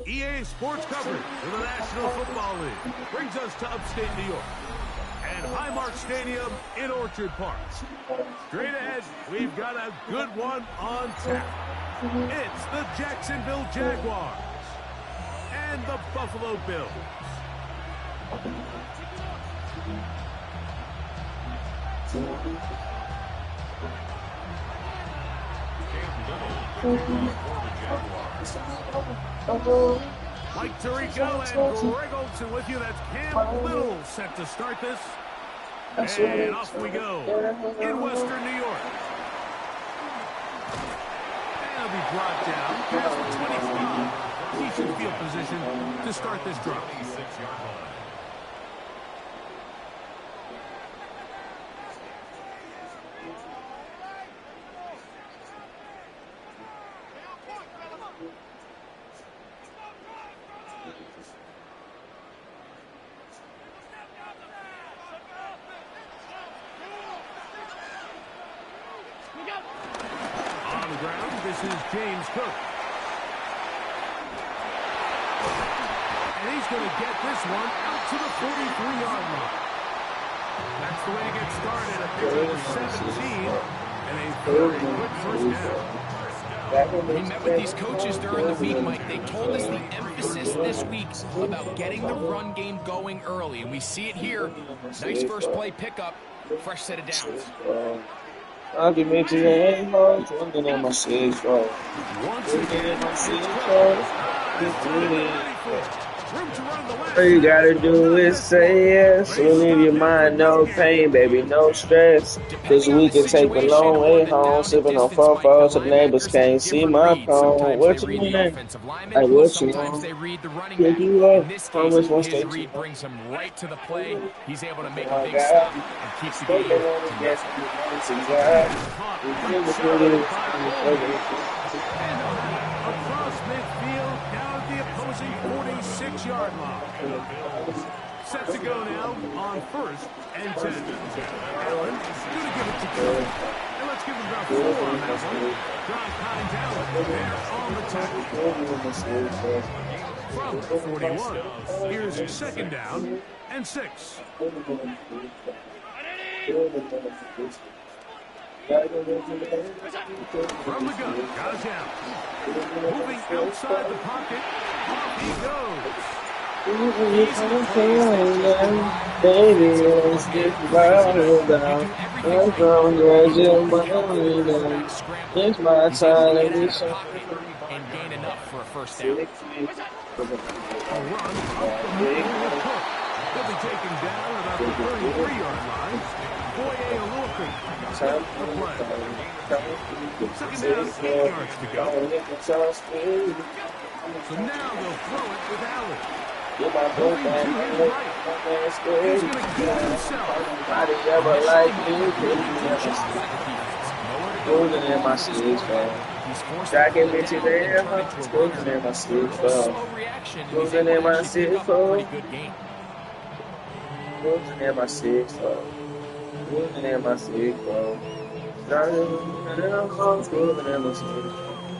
EA Sports coverage of the National Football League brings us to upstate New York and Highmark Stadium in Orchard Park. Straight ahead, we've got a good one on tap. It's the Jacksonville Jaguars and the Buffalo Bills. Mike Tirico and Greg Olsen with you. That's Cam Little set to start this. And off we go in Western New York. And he'll be brought down past the 25. He should field position to start this drive. This is James Cook. And he's going to get this one out to the 43-yard line. That's the way to get started. A pickup of 17 and a very good first down. We met with these coaches during the week, Mike. They told us the emphasis this week about getting the run game going early. And we see it here. Nice first play pickup. Fresh set of downs. I'll give me to your head, looking at my six, bro. Looking at my six, bro. All you gotta do is say yes. So leave your mind no pain, baby, no stress. Cause we can take a long way home, sipping on fofo so the neighbors can't see my phone. What you mean? Like, what you want? Pick you up. Promise once they read brings him right to the play. He's able to make a big stop and keeps the game. Across midfield, down at the opposing 46-yard line. Set to go now on 1st and 10. Allen is going to give it to Cook. And let's give him about 4 on that one. John Kynes Allen there on the tackle. From 41, here's 2nd down and 6. From the gun, got it down. Moving outside the pocket, off he goes. Baby, let's get right down. I'm from Georgia, it's my time to be so. And gain enough for a first down. A run up the middle with Cook. He'll be taken down about the 33-yard line. Boye Aluakun. The play. 2nd down, 8 yards to go. So now they'll throw it with Allen. Moving to his right. He's going to get himself. Nobody ever like me. Losing in my sleeves, man. Jacking bitches there, losing in my sleeves, losing in my sleeves, losing in my sleeves, losing in my sleeves,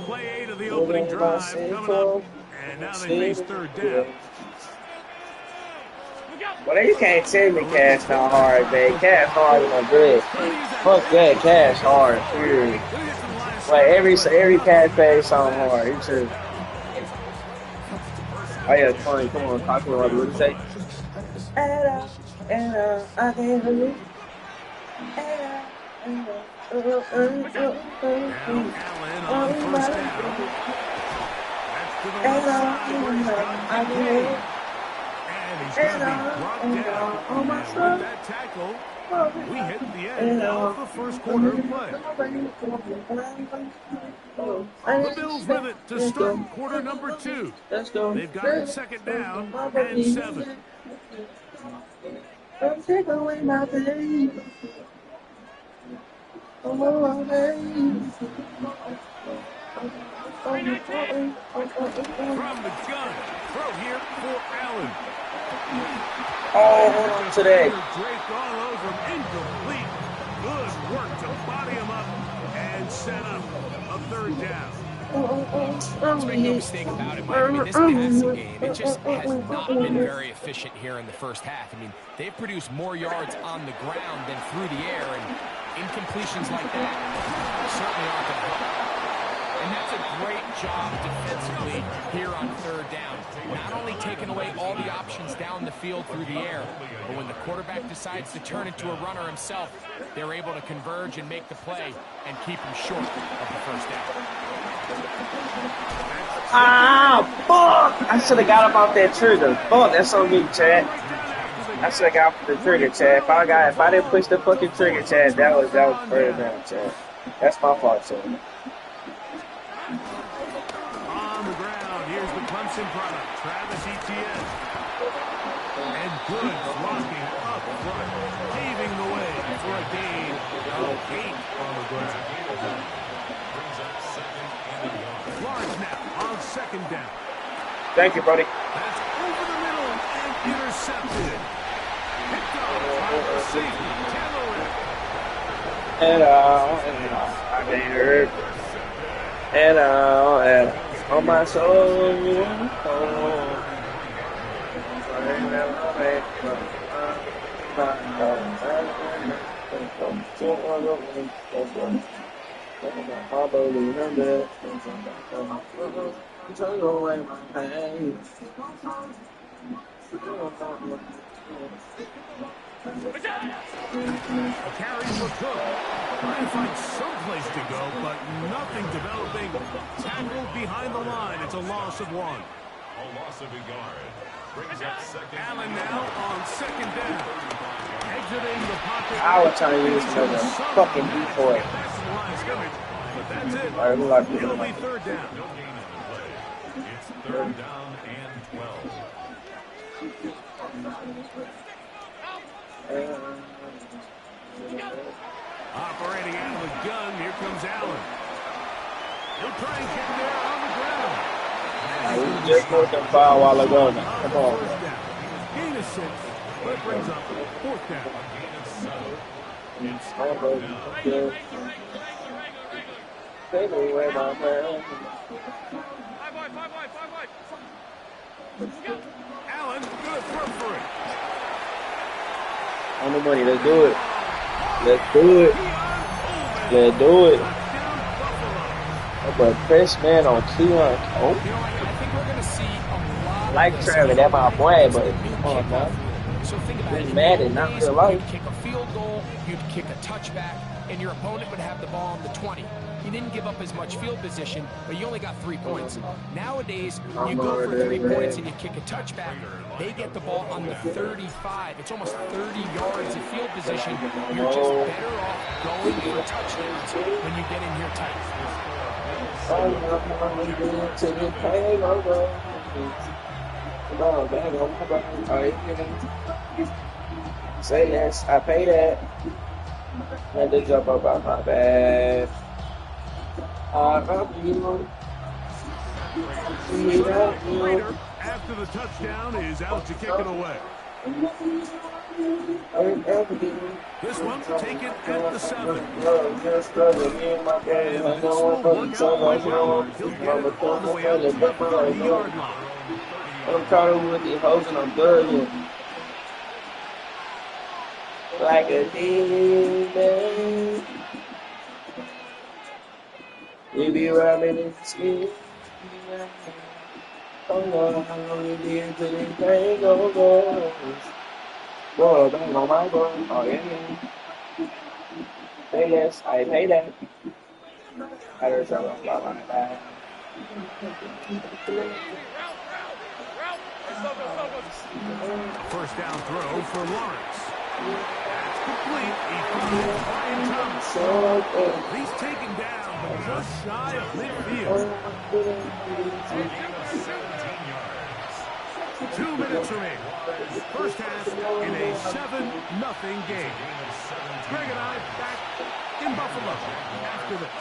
Play 8 of the opening drive coming up. And now they face 3rd down. Well, you can't tell me Cash not hard, babe. Cash hard in my bread. Fuck that, Cash hard, period. Like, every Cash pays something hard. You too. Oh, yeah, funny. Come on, talk to me. What do you say? I can't hear you. Allen on 1st down. That's to the left side. And he's going to be brought down. And with that tackle, we hit the end of the first quarter of play. The Bills with it to start quarter number 2. They've got it 2nd down and 7. Don't take away my pain. From the gun, throw here for Allen. Oh, hold on to that. Drake all over him, incomplete. Good work to body him up and set up a 3rd down. Let's make no mistake about it, Mike. I mean, this passing game, it just has not been very efficient here in the first half. I mean, they've produced more yards on the ground than through the air, and incompletions like that certainly aren't going to help. And that's a great job defensively here on third down. Not only taking away all the options down the field through the air, but when the quarterback decides to turn into a runner himself, they're able to converge and make the play and keep him short of the first down. Ah, fuck! I should have got him off that trigger. Fuck, that's on me, Chad. I should have got off the trigger, Chad. If I didn't push the fucking trigger, Chad, that was third down, Chad. That's my fault, Chad. On the ground, here's the Clemson product, Travis Etienne. And good blocking up front, paving the way for a gain of 8 on the ground. Lawrence now on second down. Thank you, buddy. That's over the middle and intercepted. Picked up by the safety, Taylor. And I can't hurt. And on my soul, you turn away my pain. A carry for Cook. Trying to find some place to go, but nothing developing. Tackled behind the line. It's a loss of 1. A loss of a yard. Brings up second. Allen now on second down. Exiting the pocket. I was trying to use another fucking decoy. That's the line of scrimmage, but that's it. Alright, we like It'll be it. third down. No gain on the play. It's third down and 12. Operating out of the gun, here comes Allen. He'll try and get there on the ground. We just put them foul while ago now. Come on. First down. Gain of 6, but it brings up fourth down. Gain of 7. It's I'm third down. Take away my man. Allen, good throw for it. On the money, let's do it. Let's do it. Let's do it. But press man on Keon. Oh, I think we're going to see a lot like of Travis, that's my boy, but come on, kickoff. man. So think about it. He's mad and not Nowadays, real life. You'd kick a field goal, you'd kick a touchback, and your opponent would have the ball on the 20. You didn't give up as much field position, but you only got 3 points. Nowadays, you go for 3 points and you kick a touchback. They get the ball on the 35. It's almost 30 yards of field position. You're just better off going for touchdowns when you get in here tight. Say less, I pay that. Let the jump up out my bag. I love you. Later, after the touchdown, is out to kick it away. This one taken at the 7. And this will work out quite well. He'll get it all the way out to the 30-yard line. I'm trying with the hoes and I'm good. Like a demon. We be rubbing in the skin. Oh no, we be into the hangovers. Boy, bang on my boy. Oh yeah. Say yes, I pay that. I heard something about my back. First down throw for Lawrence. That's complete. He found Brian Thomas. He's taken down, but just shy of midfield. 2 minutes remaining. First half in a 7-0 game. Greg and I back in Buffalo after this.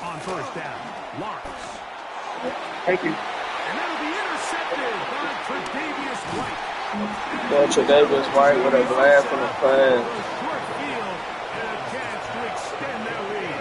On first down, Lawrence. Thank you. And that'll be intercepted by Tre'Davious White. Tre'Davious White with a blast from the plane. Short field extend their lead.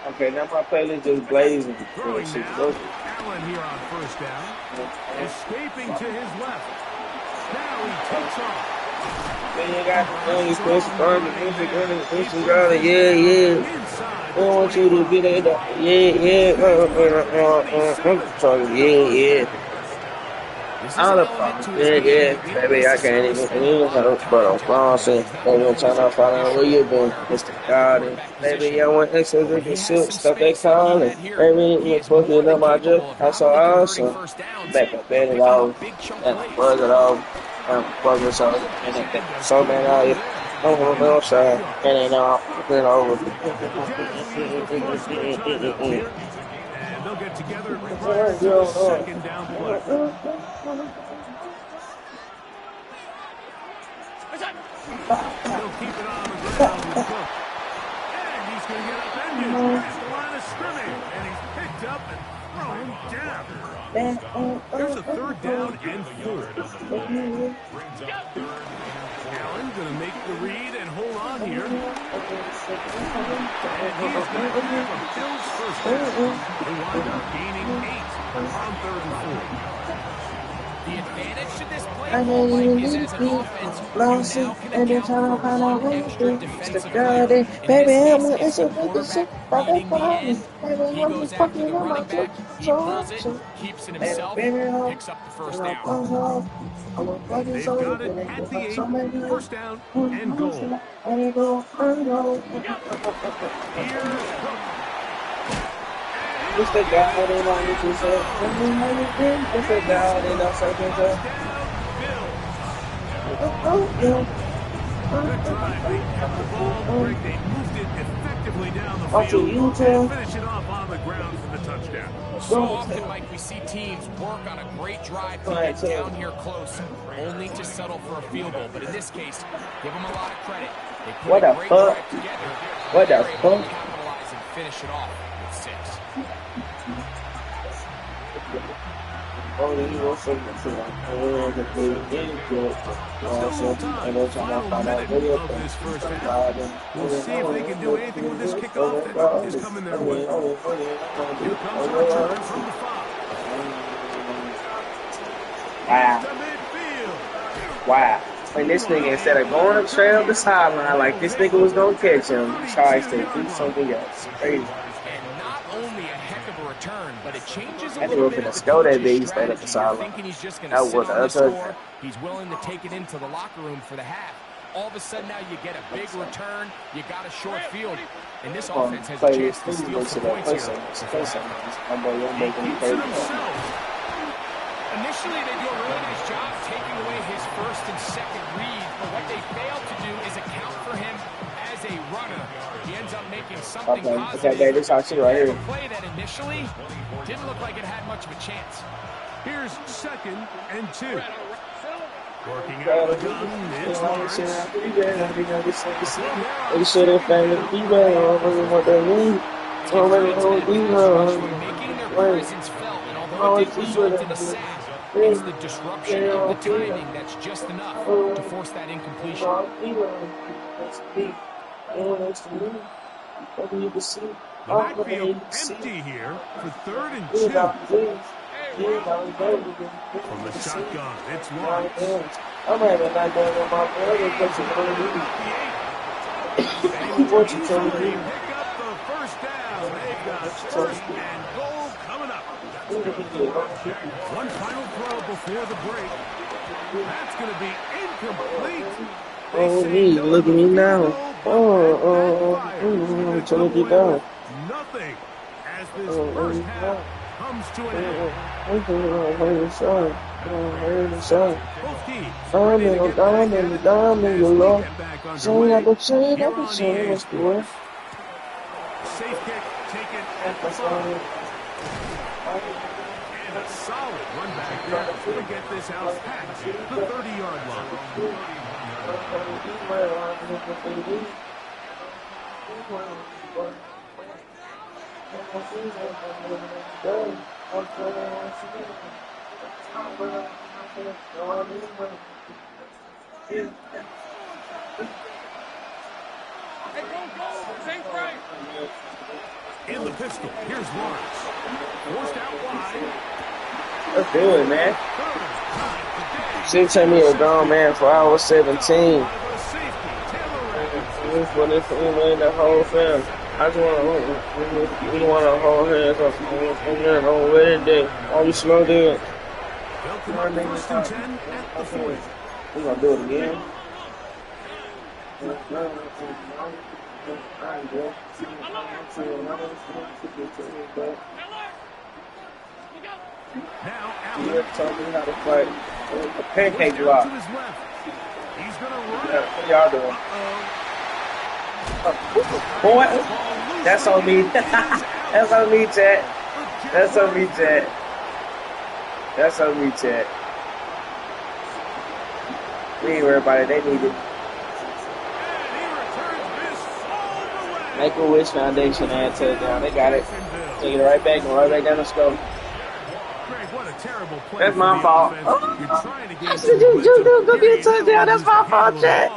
Okay, now my playlist just blazing. Throwing now, Allen here on first down. Escaping to his left. Now he takes off. Then you got the Chris Farmer, yeah. I want you to be there. Yeah. All the yeah, baby, I can't even but I'm flossing. Baby, I'm trying to find out where you been, Mr. Garden. Baby, I want extra the silk stuff they call it. Baby, you put it in my drip. I'm so awesome. Back up, bed it off, and I buzz it off, and I buzz it off, and it so man out here. I'm on the outside, and they know I'm over. And they'll get together prior to the second down play. He'll keep it on the ground with Cook. And he's going to get upended across the line of scrimmage. And he's picked up and thrown down. Here's a third down and 4. Allen going to make the read and hold on here. And he is going to grab a Bills first down. They wind up gaining 8 on 3rd and 4. The advantage to this play call, Mike, is as an offense, you now can account for one extra defensive player. In this case, it's the quarterback leading the end. He goes after the running back, he pulls it, keeps it himself, picks up the first down. They've got it at the 8, first down and goal. Here's Cook. It's the guy that ain't on what you said. It's the guy that ain't on second set. Good drive. They kept the ball. They moved it effectively down the field and finish it off on the ground for the touchdown. So often, Mike, we see teams work on a great drive to get down here close, only to settle for a field goal. But in this case, give them a lot of credit. They put a great drive together. What the fuck? Capitalize and finish it off with 6. Final minute of this first half. We'll see if they can do anything with this kickoff that is coming their way. Here comes a return from the 5. Wow. And this nigga, instead of going to trail the sideline like this nigga was going to catch him, tries to do something else. Crazy. But it changes a I little think bit. Sco that big stayed at the sideline. Thinking he's just going to sit on the score. He's willing to take it into the locker room for the half. All of a sudden now you get a big return. You got a short field. And this offense has a chance to steal some points here. Initially, they do a really nice job taking away his first and second read. But what they fail to do is account for him as a runner. He ends up making something positive. Okay, this our shit right here. A play that initially didn't look like it had much of a chance. Here's 2nd and 2. Working out of the gun, it's Lawrence. They should have found the B-Bay. I don't really want that lead. I don't really know what making their presence felt, and although it did result in a sack, it's the disruption of the timing that's just enough to force that incompletion. The backfield empty here for 3rd and 2. From the shotgun, it's Lawrence. I'm having that going on my brother because you're going to do what you told me. Pick up the first down. They've got 1st and goal coming up. One final throw before the break. That's going to be incomplete. Oh, me, look at me now. Turn it down. Nothing as this first half comes to an end. Both teams ready to get back at it as we get back underway here on EA Sports. Safe kick taken at the 5. Run back there is going to get this out past the 30-yard line. In the pistol, here's Lawrence. Forced out wide. Let's do it, man. She tell me a grown man for I was 17. This for this in the whole film. I just want to hold hands up on wedding day. All we slow doing. We're gonna do it again. Now, Allen told me how to fight a pancake block. He's going to run. What y'all doing? Boy, that's on me. That's on me, chat. That's on me, chat. That's on me, chat. We ain't worried about it. They need it. Make-A-Wish Foundation and touchdown. They got it. Take it right back. Go right back down the scope. That's my fault. Oh, go get a touchdown. That's my fault, Chad.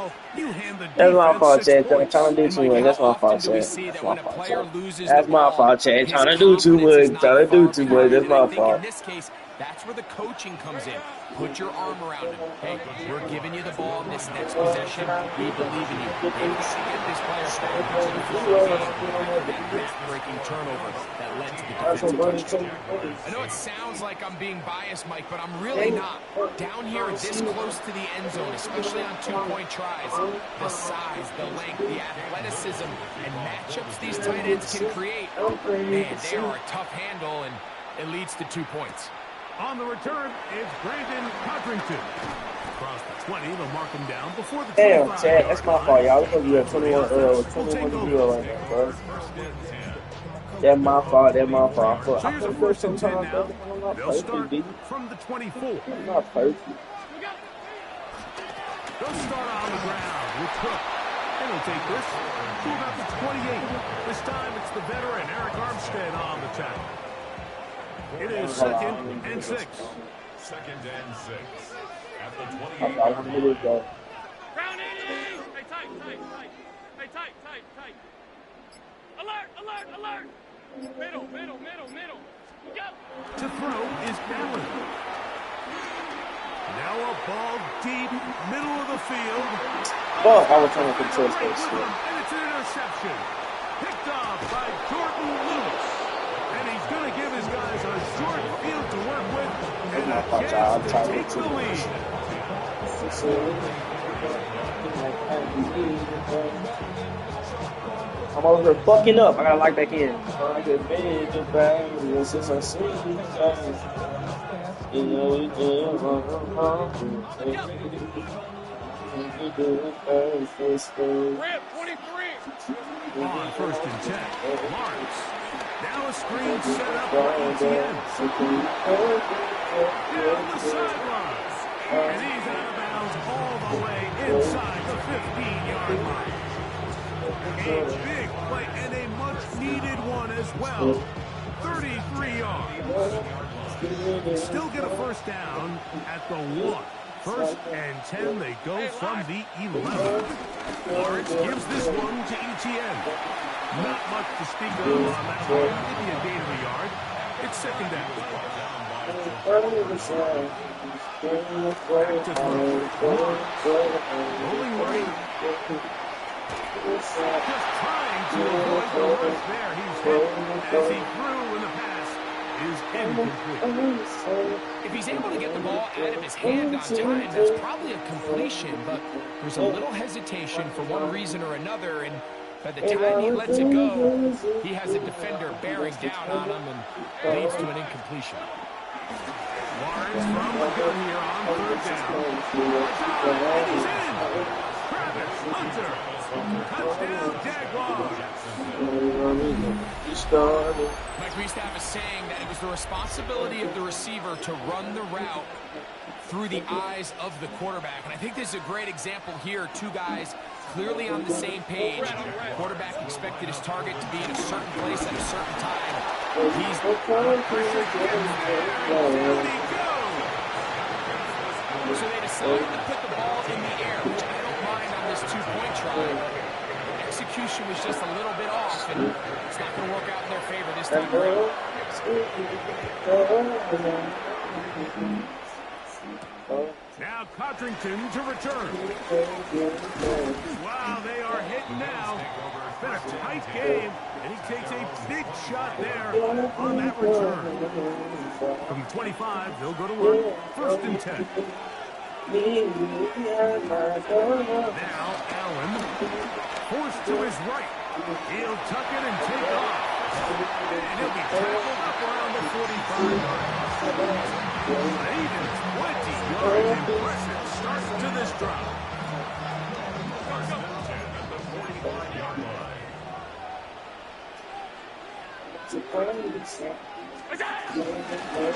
That's my fault, Chad. Trying to do too much. That's my fault, Chad. That's my fault, Chad. That's my fault, Chad. Trying to do too much. Trying to do too much. That's my fault. In this case, that's where the coaching comes in. Put your arm around him. Hey, we're giving you the ball in this next possession. We believe in you. Maybe we should get this player back into the flow of the game. That breaking turnover that led to the defensive touchdown. I know it sounds like I'm being biased, Mike, but I'm really not. Down here this close to the end zone, especially on two-point tries, the size, the length, the athleticism, and matchups these tight ends can create, man, they are a tough handle, and it leads to 2 points. On the return, it's Brandon Codrington. Across the 20, they'll mark him down before the 25. Damn, Chad, that's my fault, y'all. We're going to be at 21 0 right now, bro. That's my fault. That's my fault. So here's a first and 10 now. They'll start from the 24. I'm not perfect. They'll start on the ground with Cook. And he'll take this to about the 28. This time it's the veteran Eric Armstead on the tackle. It is 2nd and 6. 2nd and 6. At the 28. Ground 80. Hey, tight. Hey, tight. Alert. Middle. Go. To throw is Allen. Now a ball deep, middle of the field. Fuck, I was trying to control space. And it's an interception. Picked off by Jordan Lewis. And he's going to give his guys a short field to work with and a chance to take the lead. I'm over here fucking up. I gotta lock back in. Rip, 23. On 1st and 10, Lawrence. Now a screen set up for ETN. Down the sidelines. And he's out of bounds all the way inside the 15-yard line. A big play and a much-needed one as well. 33 yards. Still get a first down at the 1. 1st and 10, they go from the 11. Lawrence gives this one to ETN. Not much to speak of on that one. Maybe a gain of a yard. It's 2nd down. Back to throw. Rolling right. Just trying to avoid the rush there. He's hit as he threw in the pass is incomplete. If he's able to get the ball out of his hand on time, that's probably a completion, but there's a little hesitation for one reason or another, and by the time he lets it go, he has a defender bearing down on him and leads to an incompletion. Lawrence from the gun here on 3rd down. And he's in. Grab Travis Hunter. Touchdown, Jaguars. He started. Mike, we used to have a saying that it was the responsibility of the receiver to run the route through the eyes of the quarterback. And I think this is a great example here. Two guys clearly on the same page. Quarterback expected his target to be in a certain place at a certain time. He's Pressure gets there. Down he goes. So they decided to put the ball in the air, which I don't mind on this two-point try. Execution was just a little bit off, and it's not going to work out in their favor this time around. Now Codrington to return. Wow, they are hitting now. It's been a tight game, and he takes a big shot there on that return. From the 25, they'll go to work. 1st and 10. Now Allen forced to his right. He'll tuck it and take off. And he'll be tackled up around the 45-yard line. Even 20 yards. Impressive start to this drive.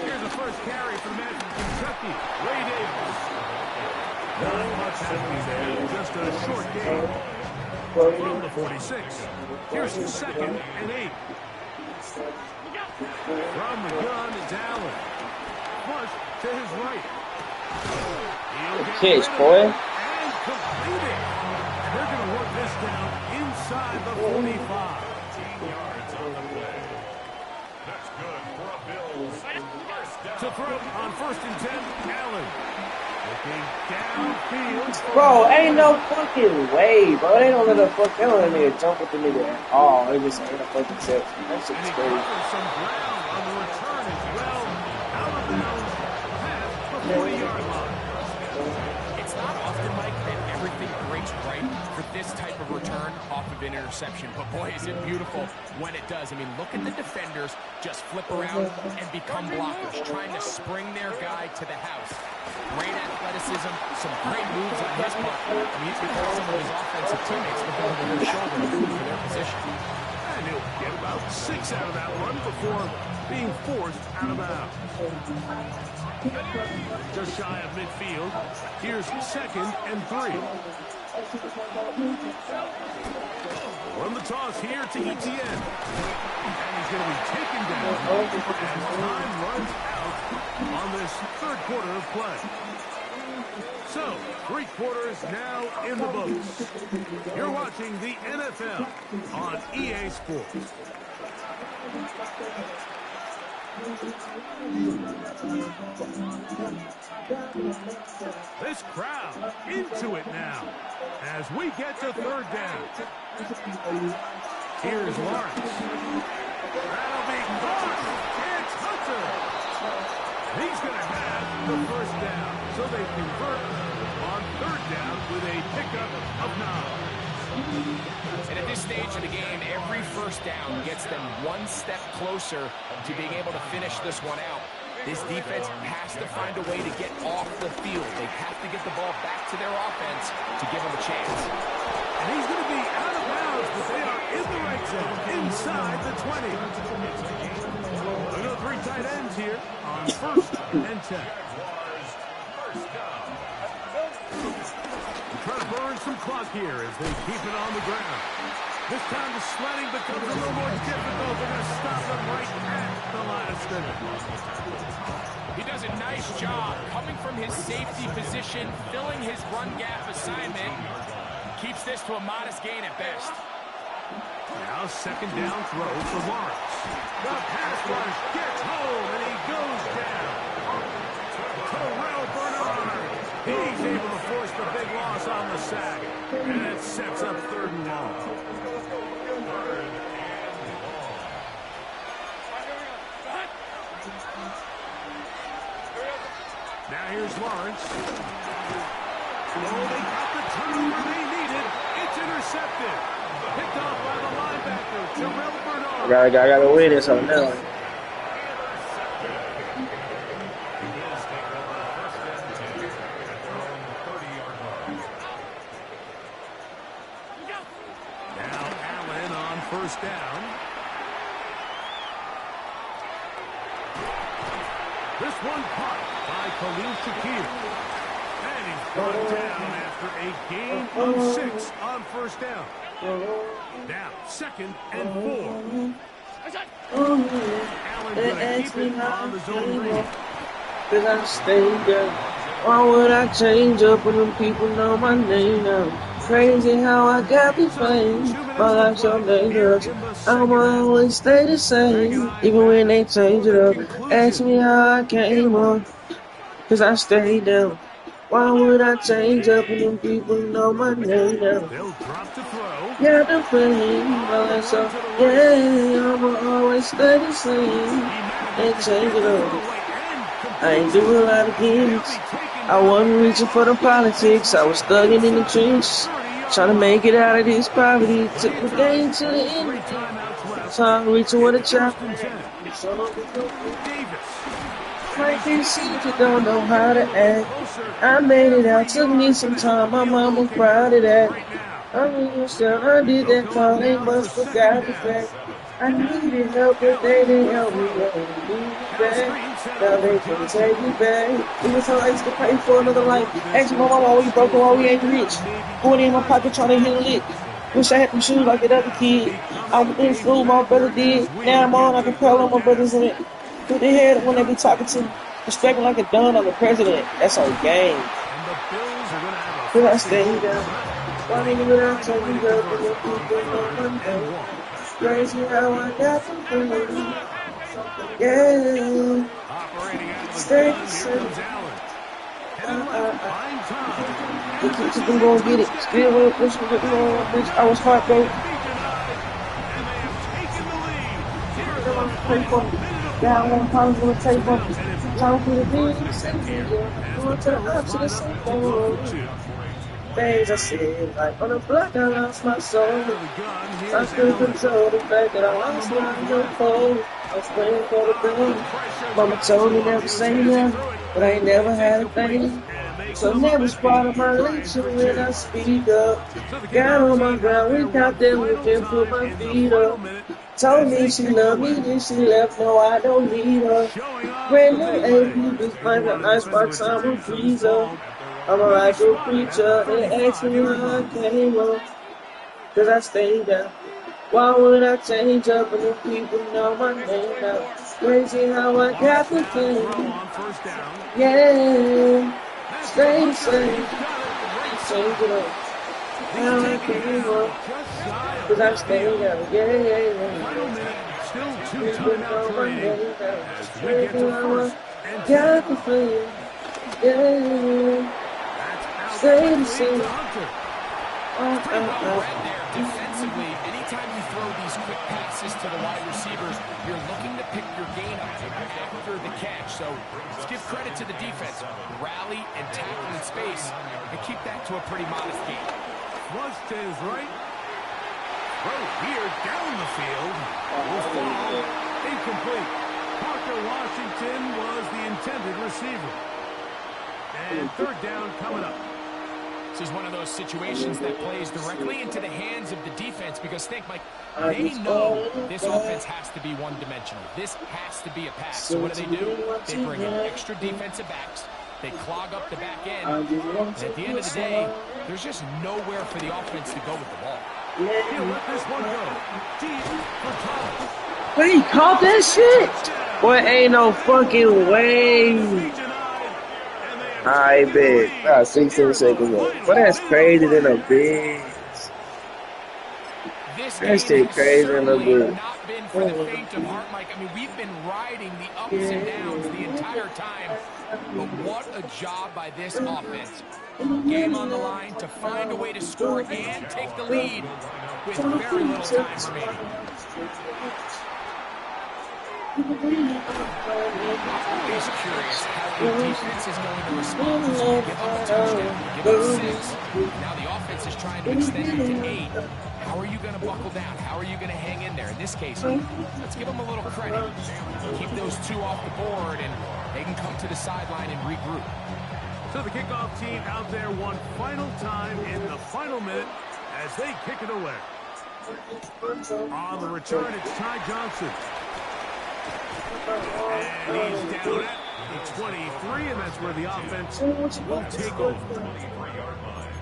Here's the first carry for Madden, Kentucky. Ray Davis. Not much happening there. Just a short game. From the 46. Here's the 2nd and 8. From the gun, it's Allen. Flush to his right. Catch, boy. And completed. They're going to work this down inside the 45. 15 yards on the play. That's good for a Bills. To throw on 1st and 10, Allen. Looking downfield. Bro, ain't no fucking way, bro. They don't let a fuck. They don't let a nigga jump with the nigga at all. They just ain't a fucking section. That And shit's he crazy. covers some ground on the return as well. Out of bounds, past the 40-yard line. It's not often, Mike, that everything breaks right for this type of return off of an interception. But boy, is it beautiful when it does. I mean, look at the defenders just flip around and become blockers, trying to spring their guy to the house. Great athleticism, some great moves on his part. I mean, he's got some of his offensive teammates looking over their shoulder for their position. And he'll get about 6 out of that one before being forced out of bounds. Just shy of midfield. Here's 2nd and 3. From the toss here to ETN. And he's going to be taken down as time runs out on this 3rd quarter of play. So, 3 quarters now in the books. You're watching the NFL on EA Sports. This crowd into it now as we get to 3rd down. Here's Lawrence. That'll be caught. It's Hunter. He's going to have the 1st down. So they convert on 3rd down with a pickup of 9. And at this stage of the game, every 1st down gets them one step closer to being able to finish this one out. This defense has to find a way to get off the field. They have to get the ball back to their offense to give them a chance. And he's going to be out of bounds, but they are in the red zone, inside the 20. We go 3 tight ends here on 1st and 10. Trying to burn some clock here as they keep it on the ground. This time the sledding becomes a little more difficult. They're going to stop them right at the line of scrimmage. He does a nice job coming from his safety position, filling his run gap assignment. Keeps this to a modest gain at best. Now 2nd down throw for Lawrence. The pass rush gets home and he goes down. Terrell Bernard. He's able to force the big loss on the sack. And it sets up 3rd and long. Now here's Lawrence. Oh, they got the turnover they needed. It's intercepted. Picked off by the linebacker, Terrell Bernard. I gotta win this on now. first down. This one caught by Khalil Shakir. And he's brought down after a gain of 6 on first down. Now, 2nd and 4. Allen gonna keep it on the zone read. Cause I stayed there. Why would I change up when them people know my name now? Crazy how I got the fame. My life's so dangerous. I'ma always stay the same, even when they change it up. Ask me how I came up. Cause I stayed down. Why would I change up when them people know my name now? They'll drop to throw. Yeah, the fame. My life's so, yeah, I'ma always stay the same. They change it up. I ain't do a lot of gimmicks. I wasn't reaching for the politics. I was thugging in the trenches, trying to make it out of this poverty. Took the game to the end. So I'm reaching with a chop. Like this shit, you don't know how to act. I made it out, took me some time. My mama proud of that. I mean, son, I did that call. They must forgot the fact. I needed help, but they didn't help me. They didn't need me back. Now they can take me back. It was so nice to pay for another life. Ask my mama why we broke and why we ain't rich. Going in my pocket trying to hit a lick. Wish I had them shoes like that other kid. I was in school, my brother did. Now I'm on, I can tell all my brothers in it. Put their head when they be talking to me. Respecting like a don of the president. That's our game. Cause I stayed down. Why didn't you not take me up with the people on Monday? Crazy how I got the feeling. Yeah. Stay the same. You keep them going get it. Still with pushing the bitch. I was heartbroken. Pray for me. Yeah, I want problems with the tape on me. Trying to the beat. Going to the opposite same thing. Things I said, like on the block, I lost my soul. I still control the fact that I lost my control. I was praying for the thing. Mama told me never say never, but I ain't never had a thing. So never part of my nature when I speak up. Got on my ground, went out there with them, put my feet up. Told me she loved me, then she left, no I don't need her. Brand new AP, just like an icebox, I'm a freezer. I'm a rightful preacher, they ask me how I came up. Cause I stayed down. Why would I change up when the people know my name now? Crazy how I got the thing. Yeah, stay the same. Change it up. How I came up. Cause I stayed down. Yeah. People know my name now. Crazy how I got the thing. Yeah. Stay the same. Defensively, anytime you throw these quick passes to the wide receivers, you're looking to pick your gain up after the catch. So let's give credit to the defense. Rally and tackle in space and keep that to a pretty modest gain. Flush to his right. Throw here down the field. Will fall. Incomplete. Parker Washington was the intended receiver. And third down coming up. This is one of those situations that plays directly into the hands of the defense because think, Mike, they know this offense has to be one-dimensional. This has to be a pass. So what do? They bring in extra defensive backs. They clog up the back end. And at the end of the day, there's just nowhere for the offense to go with the ball. He'll let this one go. Deep for Thomas. Wait, he caught that shit? Boy, ain't no fucking way. I bet. 16 seconds left. But that's crazy than a bitch. That's shit crazy than a bitch. Not been for the faint of heart, Mike. I mean, we've been riding the ups and downs the entire time. But what a job by this offense. Game on the line to find a way to score and take the lead with very little time remaining. I'm always curious how the defense is going to respond. So give up a touchdown, give up 6. Now the offense is trying to extend it to 8. How are you going to buckle down? How are you going to hang in there? In this case, let's give them a little credit. Keep those 2 off the board, and they can come to the sideline and regroup. So the kickoff team out there one final time in the final minute as they kick it away. On the return, it's Ty Johnson. And he's down at the 23, and that's where the offense will take over. 23-yard line.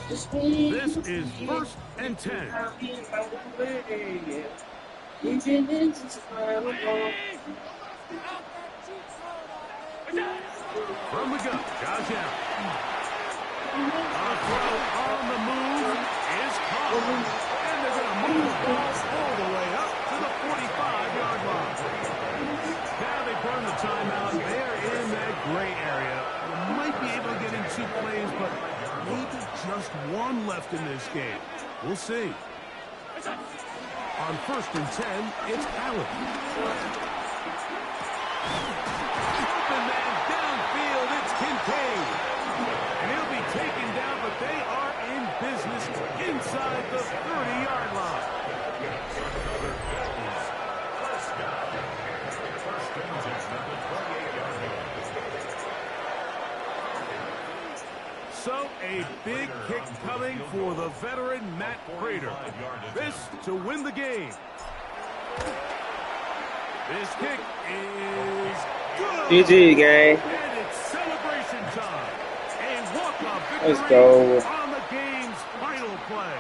This is 1st and 10. From the gun, Josh Allen. A throw on the move is caught. And they're going to move the ball all the way up to the 45-yard line. Now they burn the timeout. They're in that gray area. They might be able to get in 2 plays, but maybe just 1 left in this game. We'll see. On 1st and 10, it's Allen. Open man downfield, it's Kincaid. And he'll be taken down, but they are in business inside the 30-yard line. So a big kick coming for the veteran Matt Prater. This to win the game. This kick is good. GG, gang. And it's celebration time. A walk-off victory Let's go. on the game's final play.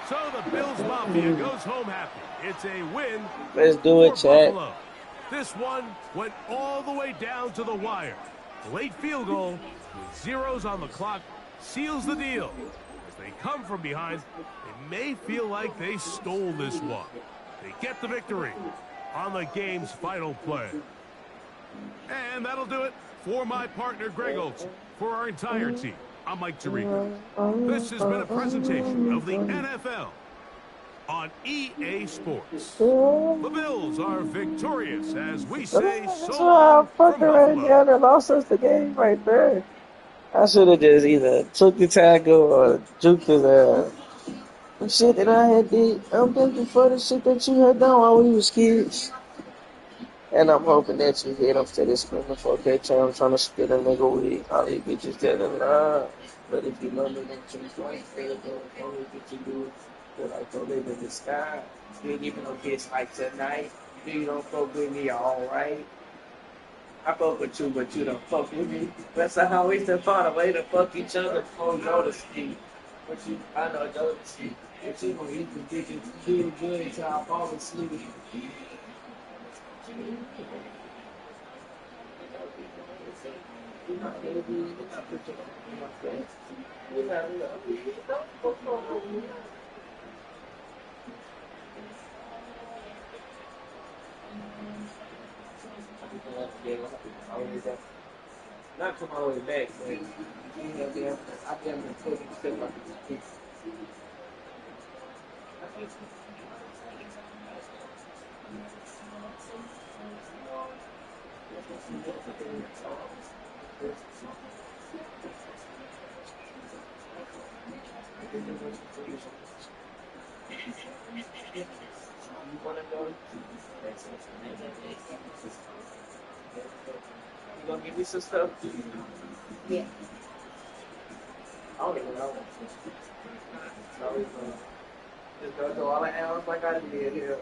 So the Bills Mafia goes home happy. It's a win. Let's do it, for chat. Buffalo. This one went all the way down to the wire. Late field goal with zeros on the clock seals the deal. As they come from behind, they may feel like they stole this one. They get the victory on the game's final play. And that'll do it for my partner, Greg Olson. For our entire team, I'm Mike Tirico. This has been a presentation of the NFL on EA Sports. The Bills are victorious as we say That's so why I long from fucking ran Buffalo. down and lost us the game right there. I should have just either took the tackle or juked his ass. The shit that I had did, I'm thinking for the shit that you had done while we was kids. And I'm hoping that you hit him to this screaming 4K channel. I'm trying to spit a nigga weed. All these bitches telling lie. But if you love me, then choose one. They'll do it. Only what you do. Feel like you live in the sky. Still giving no kiss like tonight. You don't fuck with me, alright. I fuck with you, but you don't fuck with me. That's how we still find a way to fuck each other before we go to sleep. But you, I know, go to sleep. But you gonna eat the dick and feel good until I fall asleep. Not come all the way back, but I've been talking stuff like this. You wanna go? You gonna give me some stuff? Yeah. I don't even know. Just go to all the hours like I did here.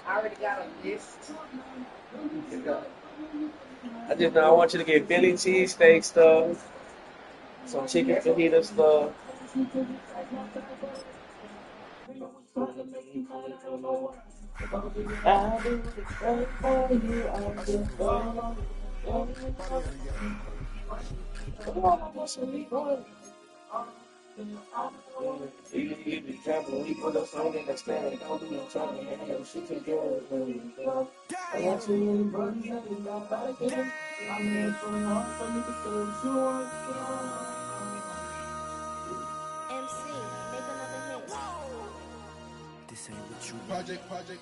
I already got a list. I just know I want you to get Philly cheesesteak stuff, some chicken fajita stuff. I'll do it right for you. I'll do it for you. You be traveling, we put us on in the stand. Don't be trying to have shit together. I want you in the body, you got back in. I'm here for the heart, for you to feel sure. MC, make another hit. This ain't what you want.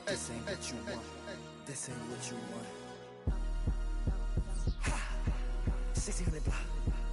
This ain't what you want. This ain't what you want. 1600 block.